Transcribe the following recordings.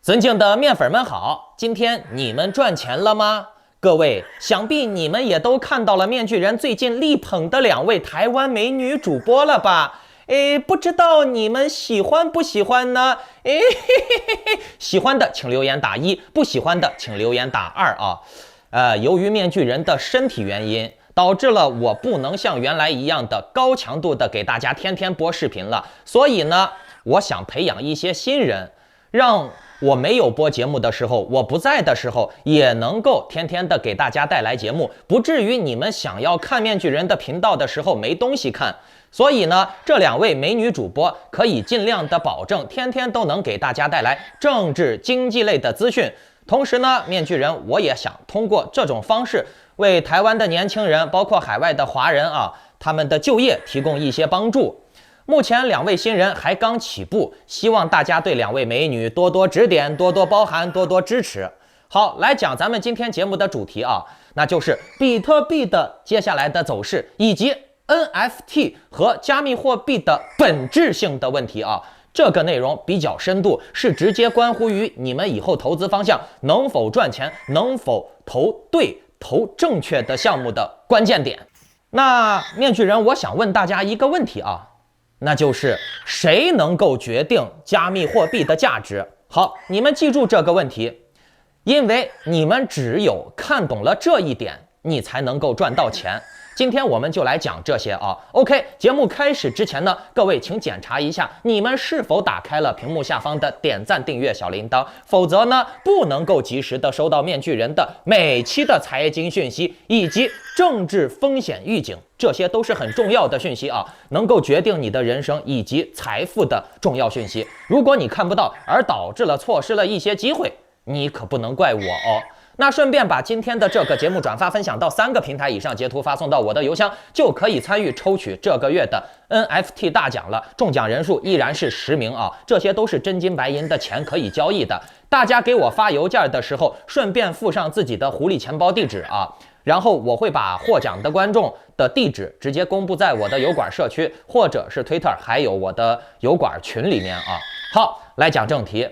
尊敬的面粉们好，今天你们赚钱了吗？各位，想必你们也都看到了面具人最近力捧的2位台湾美女主播了吧？不知道你们喜欢不喜欢呢？喜欢的请留言打1，不喜欢的请留言打2啊。由于面具人的身体原因，导致了我不能像原来一样的高强度的给大家天天播视频了，所以呢，我想培养一些新人，让我没有播节目的时候，我不在的时候，也能够天天的给大家带来节目，不至于你们想要看面具人的频道的时候没东西看。所以呢，这2位美女主播可以尽量的保证天天都能给大家带来政治经济类的资讯。同时呢，面具人我也想通过这种方式为台湾的年轻人，包括海外的华人他们的就业提供一些帮助。目前2位新人还刚起步，希望大家对2位美女多多指点，多多包涵，多多支持。好，来讲咱们今天节目的主题那就是比特币的接下来的走势，以及 NFT 和加密货币的本质性的问题这个内容比较深度，是直接关乎于你们以后投资方向能否赚钱，能否投对、投正确的项目的关键点。那面具人，我想问大家一个问题那就是谁能够决定加密货币的价值？好，你们记住这个问题，因为你们只有看懂了这一点，你才能够赚到钱。今天我们就来讲这些OK， 节目开始之前呢，各位请检查一下你们是否打开了屏幕下方的点赞、订阅、小铃铛，否则呢，不能够及时的收到面具人的每期的财经讯息以及政治风险预警，这些都是很重要的讯息能够决定你的人生以及财富的重要讯息。如果你看不到而导致了错失了一些机会，你可不能怪我那顺便把今天的这个节目转发分享到3个平台以上，截图发送到我的邮箱，就可以参与抽取这个月的 NFT 大奖了。中奖人数依然是10名这些都是真金白银的钱可以交易的。大家给我发邮件的时候，顺便附上自己的狐狸钱包地址然后我会把获奖的观众的地址直接公布在我的油管社区，或者是 Twitter， 还有我的油管群里面好，来讲正题，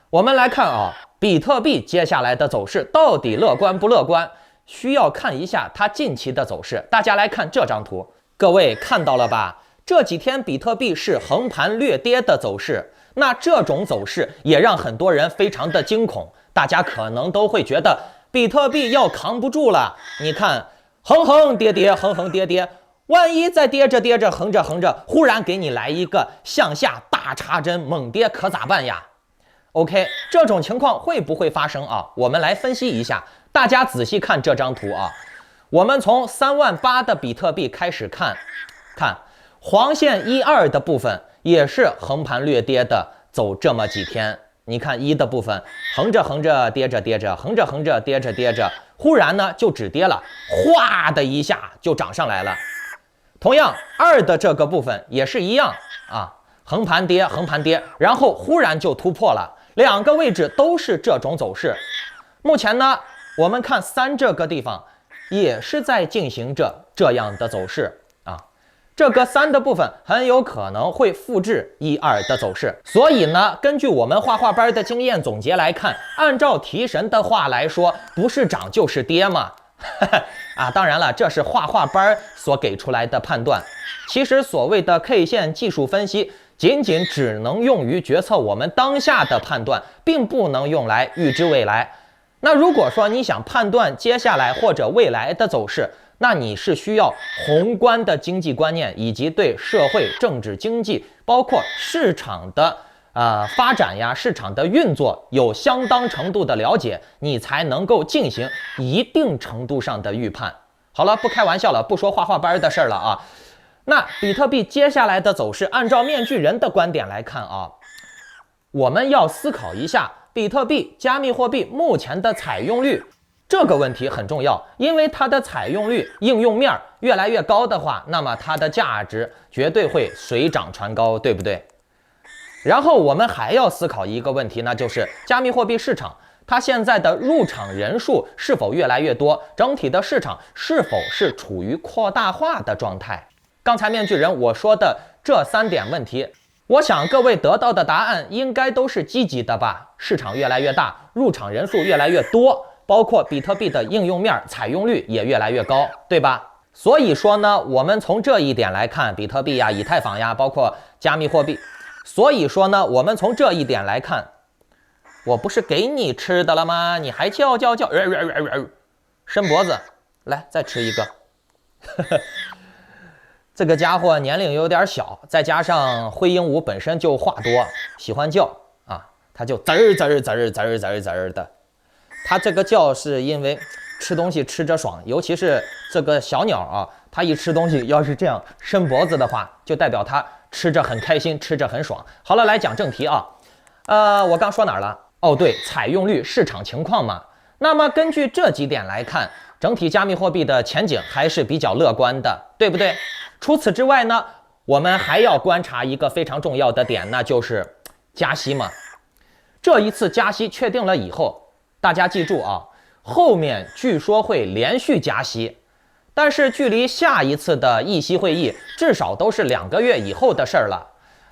我们来看比特币接下来的走势到底乐观不乐观？需要看一下它近期的走势。大家来看这张图，各位看到了吧？这几天比特币是横盘略跌的走势，那这种走势也让很多人非常的惊恐，大家可能都会觉得比特币要扛不住了。你看，横横跌跌，横横跌跌，万一再跌着跌着，横着横着，忽然给你来一个向下大插针猛跌，可咋办呀？OK， 这种情况会不会发生我们来分析一下。大家仔细看这张图我们从38000的比特币开始看，黄线12的部分也是横盘略跌的走这么几天。你看1的部分横着横着跌着跌着，横着横着跌着跌着，忽然呢就止跌了，哗的一下就涨上来了。同样2的这个部分也是一样横盘跌横盘跌，然后忽然就突破了，2个位置都是这种走势。目前呢，我们看3这个地方也是在进行着这样的走势这个3的部分很有可能会复制1、2的走势。所以呢，根据我们画画班的经验总结来看，按照提神的话来说，不是涨就是跌嘛当然了，这是画画班所给出来的判断。其实所谓的 K 线技术分析仅只能用于决策我们当下的判断，并不能用来预知未来。那如果说你想判断接下来或者未来的走势，那你是需要宏观的经济观念，以及对社会、政治、经济，包括市场的发展呀、市场的运作有相当程度的了解，你才能够进行一定程度上的预判。好了，不开玩笑了，不说画画班的事儿了那比特币接下来的走势，按照面具人的观点来看我们要思考一下比特币、加密货币目前的采用率，这个问题很重要，因为它的采用率、应用面越来越高的话，那么它的价值绝对会水涨船高，对不对？然后我们还要思考一个问题，那就是加密货币市场它现在的入场人数是否越来越多，整体的市场是否是处于扩大化的状态。刚才面具人我说的这3点问题，我想各位得到的答案应该都是积极的吧？市场越来越大，入场人数越来越多，包括比特币的应用面采用率也越来越高，对吧？所以说呢，我们从这一点来看，比特币呀、以太坊呀，包括加密货币。所以说呢，我们从这一点来看，我不是给你吃的了吗？你还叫，伸脖子，来再吃一个。这个家伙年龄有点小，再加上灰鹦鹉本身就话多，喜欢叫啊，它就滋儿的。它这个叫是因为吃东西吃着爽，尤其是这个小鸟啊，它一吃东西要是这样伸脖子的话，就代表它吃着很开心，吃着很爽。好了，来讲正题啊。我刚说哪儿了？哦，对，采用率、市场情况嘛。那么根据这几点来看，整体加密货币的前景还是比较乐观的，对不对？除此之外呢，我们还要观察一个非常重要的点，那就是加息嘛。这一次加息确定了以后，大家记住啊，后面据说会连续加息，但是距离下一次的议息会议至少都是2个月以后的事儿了，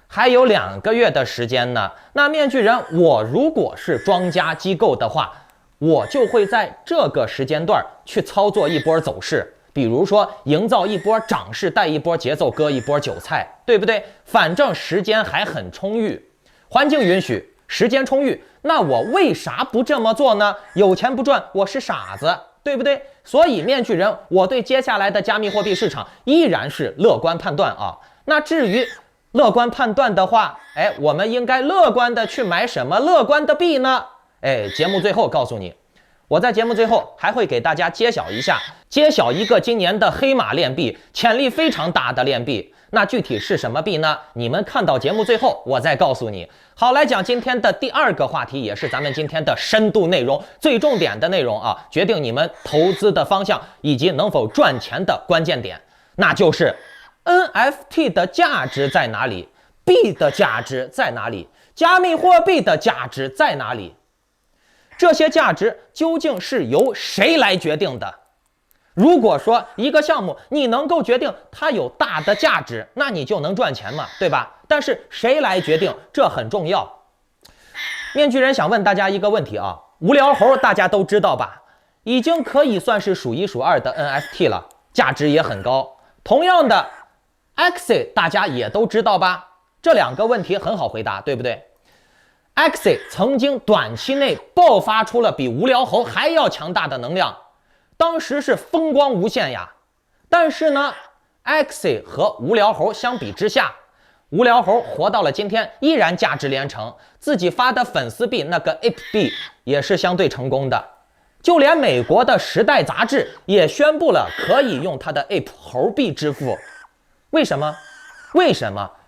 还有2个月的时间呢。那面具人，我如果是庄家机构的话，我就会在这个时间段去操作一波走势。比如说营造一波涨势，带一波节奏，割一波韭菜，对不对？反正时间还很充裕，环境允许，时间充裕，那我为啥不这么做呢？有钱不赚，我是傻子，对不对？所以面具人，我对接下来的加密货币市场依然是乐观判断啊。那至于乐观判断的话，我们应该乐观的去买什么乐观的币呢？节目最后告诉你。我在节目最后还会给大家揭晓一个今年的黑马链币，潜力非常大的链币。那具体是什么币呢？你们看到节目最后我再告诉你。好，来讲今天的第2个话题，也是咱们今天的深度内容，最重点的内容啊，决定你们投资的方向以及能否赚钱的关键点，那就是 NFT 的价值在哪里？币的价值在哪里？加密货币的价值在哪里？这些价值究竟是由谁来决定的？如果说一个项目你能够决定它有大的价值，那你就能赚钱嘛，对吧？但是谁来决定，这很重要。面具人想问大家一个问题啊，无聊猴大家都知道吧，已经可以算是数1数2的 NFT 了，价值也很高。同样的 Axie 大家也都知道吧，这2个问题很好回答，对不对？Axie 曾经短期内爆发出了比无聊猴还要强大的能量，当时是风光无限呀。但是呢 Axie 和无聊猴相比之下，无聊猴活到了今天依然价值连城，自己发的粉丝币那个 Ape 币也是相对成功的，就连美国的时代杂志也宣布了可以用它的 Ape 猴币支付。为什么？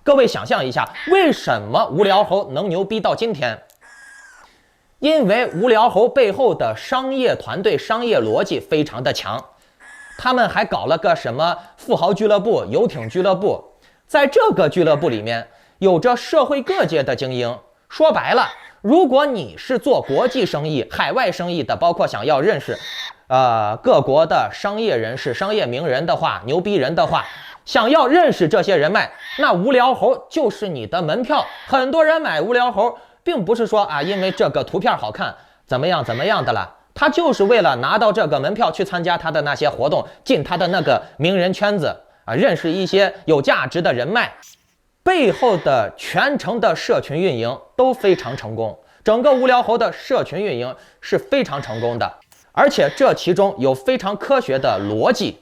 各位想象一下，为什么无聊猴能牛逼到今天？因为无聊猴背后的商业团队、商业逻辑非常的强，他们还搞了个什么富豪俱乐部、游艇俱乐部，在这个俱乐部里面有着社会各界的精英。说白了，如果你是做国际生意、海外生意的，包括想要认识各国的商业人士、商业名人的话、牛逼人的话，想要认识这些人脉，那无聊猴就是你的门票。很多人买无聊猴并不是说因为这个图片好看怎么样的了，他就是为了拿到这个门票去参加他的那些活动，进他的那个名人圈子认识一些有价值的人脉。背后的全程的社群运营都非常成功，整个无聊猴的社群运营是非常成功的，而且这其中有非常科学的逻辑，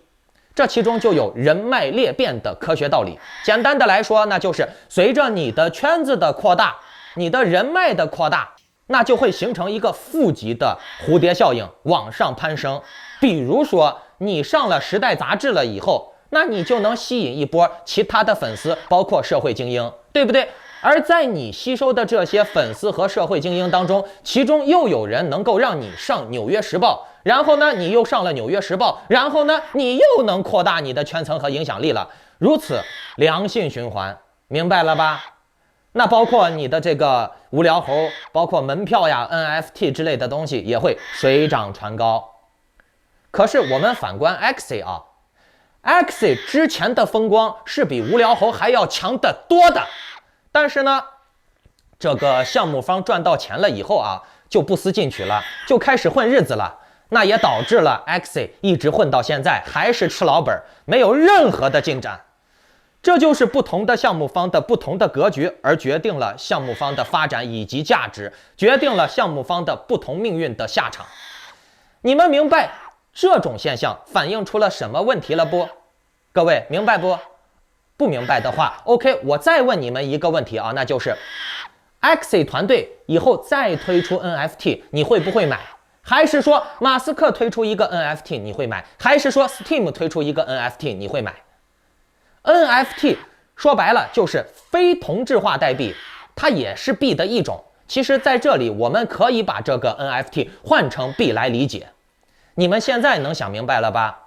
这其中就有人脉裂变的科学道理。简单的来说，那就是随着你的圈子的扩大，你的人脉的扩大，那就会形成一个负极的蝴蝶效应，往上攀升。比如说你上了时代杂志了以后，那你就能吸引一波其他的粉丝，包括社会精英，对不对？而在你吸收的这些粉丝和社会精英当中，其中又有人能够让你上纽约时报，然后呢你又上了纽约时报，然后呢你又能扩大你的圈层和影响力了，如此良性循环，明白了吧？那包括你的这个无聊猴，包括门票呀 NFT 之类的东西也会水涨船高。可是我们反观 Axie 之前的风光是比无聊猴还要强得多的，但是呢，这个项目方赚到钱了以后啊，就不思进取了，就开始混日子了。那也导致了 Axie 一直混到现在，还是吃老本，没有任何的进展。这就是不同的项目方的不同的格局，而决定了项目方的发展以及价值，决定了项目方的不同命运的下场。你们明白这种现象反映出了什么问题了不？各位明白不？不明白的话 ，OK， 我再问你们一个问题啊，那就是 Axie 团队以后再推出 NFT， 你会不会买？还是说马斯克推出一个 NFT 你会买？还是说 Steam 推出一个 NFT 你会买？NFT 说白了就是非同质化代币，它也是币的一种。其实在这里我们可以把这个 NFT 换成币来理解。你们现在能想明白了吧？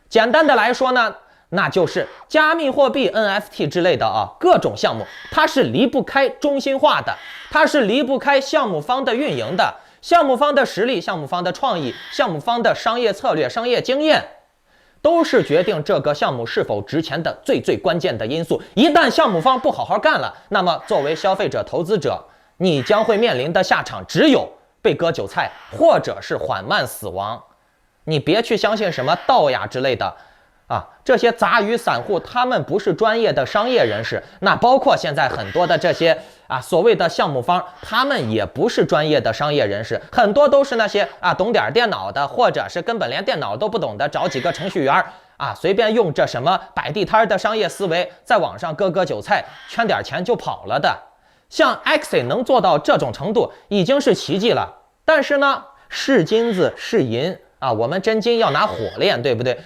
简单的来说呢，那就是加密货币 NFT 之类的各种项目，它是离不开中心化的，它是离不开项目方的运营的，项目方的实力、项目方的创意、项目方的商业策略、商业经验，都是决定这个项目是否值钱的最关键的因素。一旦项目方不好好干了，那么作为消费者、投资者，你将会面临的下场只有被割韭菜，或者是缓慢死亡。你别去相信什么道呀之类的这些杂鱼散户，他们不是专业的商业人士，那包括现在很多的这些所谓的项目方，他们也不是专业的商业人士，很多都是那些懂点电脑的，或者是根本连电脑都不懂的，找几个程序员随便用这什么摆地摊的商业思维，在网上割韭菜，圈点钱就跑了的。像 Axie 能做到这种程度已经是奇迹了，但是呢，是金子是银我们真金要拿火炼，对不对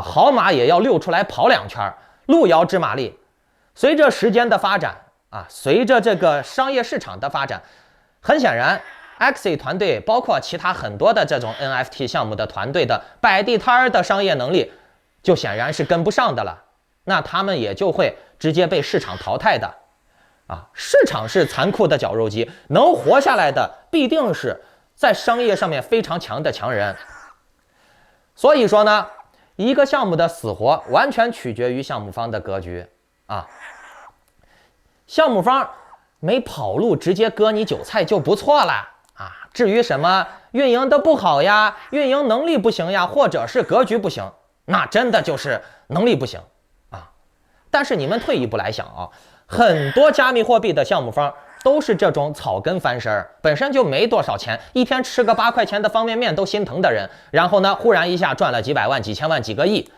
好马也要溜出来跑2圈，路遥知马力。随着时间的发展随着这个商业市场的发展，很显然 Axie 团队包括其他很多的这种 NFT 项目的团队的摆地摊的商业能力就显然是跟不上的了，那他们也就会直接被市场淘汰的市场是残酷的绞肉机，能活下来的必定是在商业上面非常强的强人。所以说呢，一个项目的死活完全取决于项目方的格局项目方没跑路，直接割你韭菜就不错了至于什么运营的不好呀，运营能力不行呀，或者是格局不行，那真的就是能力不行但是你们退一步来想很多加密货币的项目方都是这种草根翻身，本身就没多少钱，一天吃个8块钱的方便面都心疼的人，然后呢，忽然一下赚了几百万、几千万、几个亿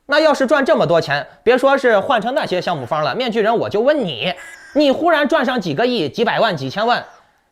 那要是赚这么多钱，别说是换成那些项目方了，面具人我就问你，你忽然赚上几个亿、几百万、几千万，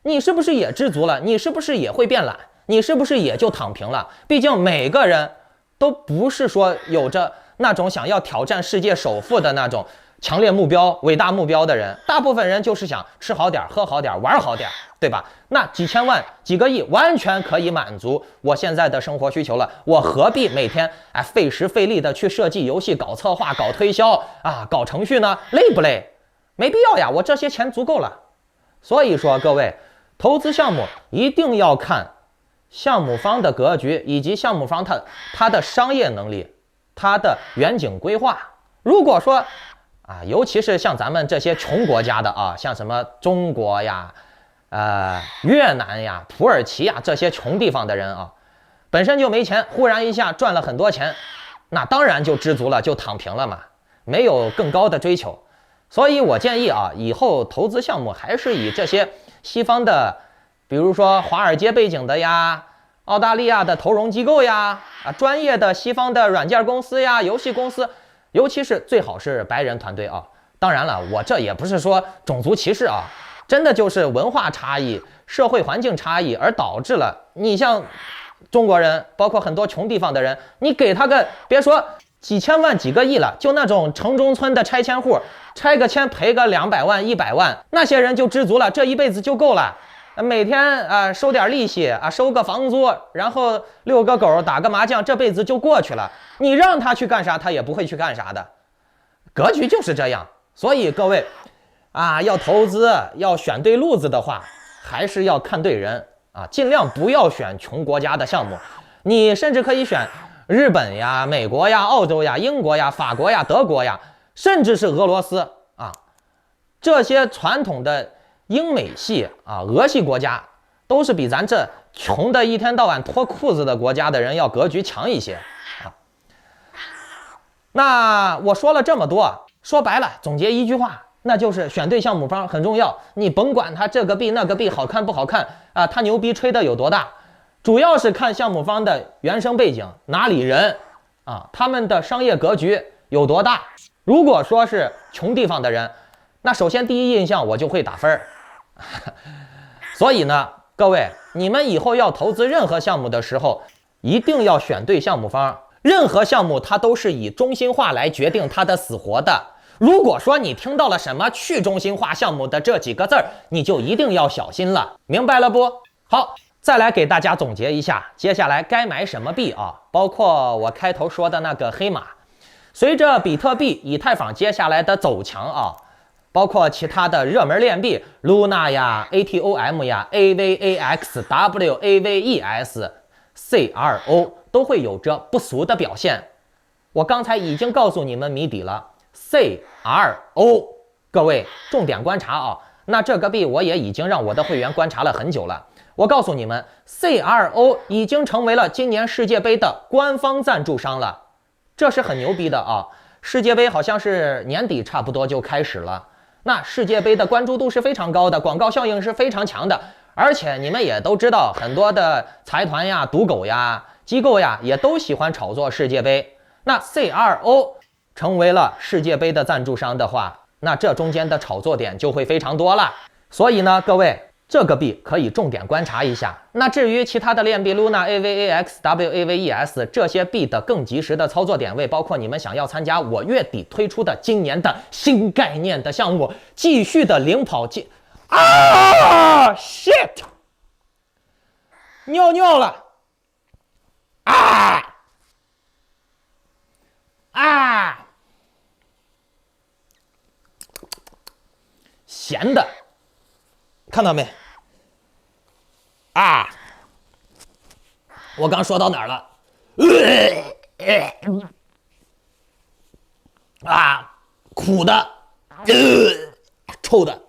你是不是也知足了？你是不是也会变懒？你是不是也就躺平了？毕竟每个人都不是说有着那种想要挑战世界首富的那种强烈目标、伟大目标的人，大部分人就是想吃好点、喝好点、玩好点，对吧？那几千万、几个亿完全可以满足我现在的生活需求了，我何必每天费时费力的去设计游戏、搞策划、搞推销搞程序呢？累不累？没必要呀，我这些钱足够了。所以说，各位，投资项目一定要看项目方的格局，以及项目方他的商业能力、他的远景规划。如果说尤其是像咱们这些穷国家的像什么中国呀、越南呀、土耳其呀这些穷地方的人本身就没钱，忽然一下赚了很多钱，那当然就知足了，就躺平了嘛，没有更高的追求。所以我建议以后投资项目还是以这些西方的，比如说华尔街背景的呀、澳大利亚的投融机构呀、专业的西方的软件公司呀、游戏公司。尤其是最好是白人团队当然了，我这也不是说种族歧视真的就是文化差异、社会环境差异而导致了你像中国人，包括很多穷地方的人，你给他个别说几千万、几个亿了，就那种城中村的拆迁户，拆个迁赔个200万、100万，那些人就知足了，这一辈子就够了。每天收点利息收个房租，然后遛个狗、打个麻将，这辈子就过去了。你让他去干啥，他也不会去干啥的。格局就是这样。所以各位要投资要选对路子的话，还是要看对人尽量不要选穷国家的项目。你甚至可以选日本呀、美国呀、澳洲呀、英国呀、法国呀、德国呀，甚至是俄罗斯这些传统的英美系啊、俄系国家，都是比咱这穷的一天到晚脱裤子的国家的人要格局强一些啊。那我说了这么多，说白了，总结一句话，那就是选对项目方很重要。你甭管它这个币那个币好看不好看啊，它牛逼吹的有多大，主要是看项目方的原生背景，哪里人啊，他们的商业格局有多大。如果说是穷地方的人，那首先第一印象我就会打分儿。所以呢，各位，你们以后要投资任何项目的时候，一定要选对项目方。任何项目它都是以中心化来决定它的死活的。如果说你听到了什么去中心化项目的这几个字儿，你就一定要小心了，明白了不？好，再来给大家总结一下，接下来该买什么币啊？包括我开头说的那个黑马。随着比特币、以太坊接下来的走强啊，包括其他的热门链币 Luna 呀、ATOM 呀、AVAX、WAVES、CRO 都会有着不俗的表现。我刚才已经告诉你们谜底了 ，CRO， 各位重点观察啊。那这个币我也已经让我的会员观察了很久了。我告诉你们 ，CRO 已经成为了今年世界杯的官方赞助商了。这是很牛逼的啊！世界杯好像是年底差不多就开始了，那世界杯的关注度是非常高的，广告效应是非常强的，而且你们也都知道，很多的财团呀、赌狗呀、机构呀，也都喜欢炒作世界杯。那 CRO 成为了世界杯的赞助商的话，那这中间的炒作点就会非常多了。所以呢，各位，这个币可以重点观察一下。那至于其他的链币 Luna、AVAX、WAVES 这些币的更及时的操作点位，包括你们想要参加我月底推出的今年的新概念的项目，继续的领跑shit， 尿了咸的，看到没？我刚说到哪儿了？苦的，臭的，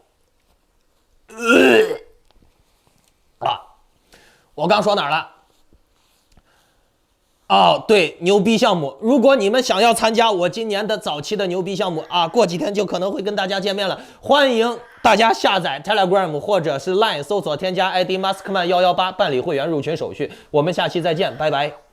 我刚说哪儿了？哦，对，牛逼项目，如果你们想要参加我今年的早期的牛逼项目啊，过几天就可能会跟大家见面了，欢迎大家下载 Telegram 或者是 Line 搜索添加 ID Maskman118办理会员入群手续，我们下期再见，拜拜。